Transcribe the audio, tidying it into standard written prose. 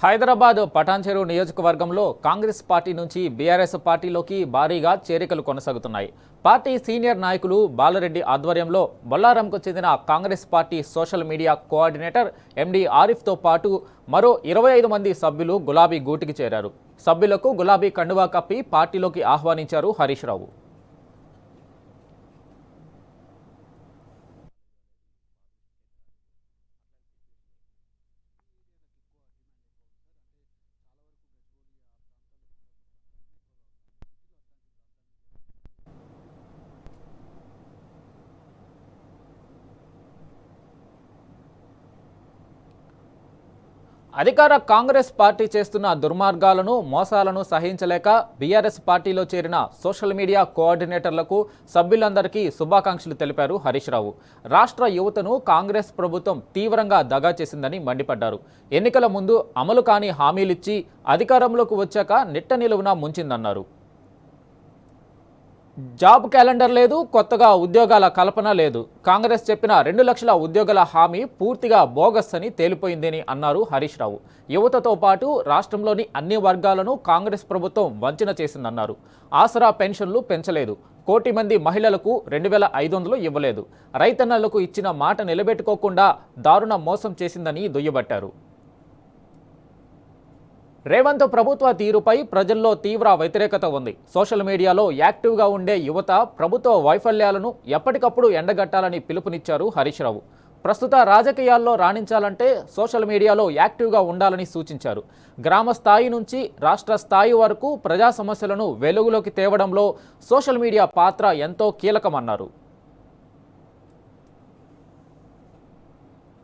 హైదరాబాద్ పటాన్చెరు నియోజకవర్గంలో కాంగ్రెస్ పార్టీ నుంచి బీఆర్ఎస్ పార్టీలోకి భారీగా చేరికలు కొనసాగుతున్నాయి. పార్టీ సీనియర్ నాయకులు బాలరెడ్డి ఆధ్వర్యంలో బొల్లారంకు చెందిన Congress party social media coordinator MD ఆరిఫ్తో పాటు మరో 25 మంది సభ్యులు గులాబీ గూటికి చేరారు. సభ్యులకు గులాబీ కండువా కప్పి పార్టీలోకి ఆహ్వానించారు హరీష్ రావు. అధికార కాంగ్రెస్ పార్టీ చేస్తున్న దుర్మార్గాలను, మోసాలను సహించలేక బీఆర్ఎస్ పార్టీలో చేరిన సోషల్ మీడియా కోఆర్డినేటర్లకు, సభ్యులందరికీ శుభాకాంక్షలు తెలిపారు హరీష్ రావు. రాష్ట్ర యువతను కాంగ్రెస్ ప్రభుత్వం తీవ్రంగా దగా చేసిందని మండిపడ్డారు. ఎన్నికల ముందు అమలు కాని హామీలిచ్చి అధికారంలోకి వచ్చాక నిట్ట నిలువున ముంచిందన్నారు. జాబ్ క్యాలెండర్ లేదు, కొత్తగా ఉద్యోగాల కల్పన లేదు. కాంగ్రెస్ చెప్పిన 2 లక్షల ఉద్యోగాల హామీ పూర్తిగా బోగస్ అని తేలిపోయిందని అన్నారు హరీష్ రావు. యువతతో పాటు రాష్ట్రంలోని అన్ని వర్గాలను కాంగ్రెస్ ప్రభుత్వం వంచన చేసిందన్నారు. ఆసరా పెన్షన్లు పెంచలేదు, 1 కోటి మంది మహిళలకు 2500 ఇవ్వలేదు, రైతన్నలకు ఇచ్చిన మాట నిలబెట్టుకోకుండా దారుణ మోసం చేసిందని దుయ్యబట్టారు. రేవంత్ ప్రభుత్వ తీరుపై ప్రజల్లో తీవ్ర వ్యతిరేకత ఉంది. సోషల్ మీడియాలో యాక్టివ్గా ఉండే యువత ప్రభుత్వ వైఫల్యాలను ఎప్పటికప్పుడు ఎండగట్టాలని పిలుపునిచ్చారు హరీష్ రావు. ప్రస్తుత రాజకీయాల్లో రాణించాలంటే సోషల్ మీడియాలో యాక్టివ్గా ఉండాలని సూచించారు. గ్రామ స్థాయి నుంచి రాష్ట్ర స్థాయి వరకు ప్రజా సమస్యలను వెలుగులోకి తేవడంలో సోషల్ మీడియా పాత్ర ఎంతో కీలకమన్నారు.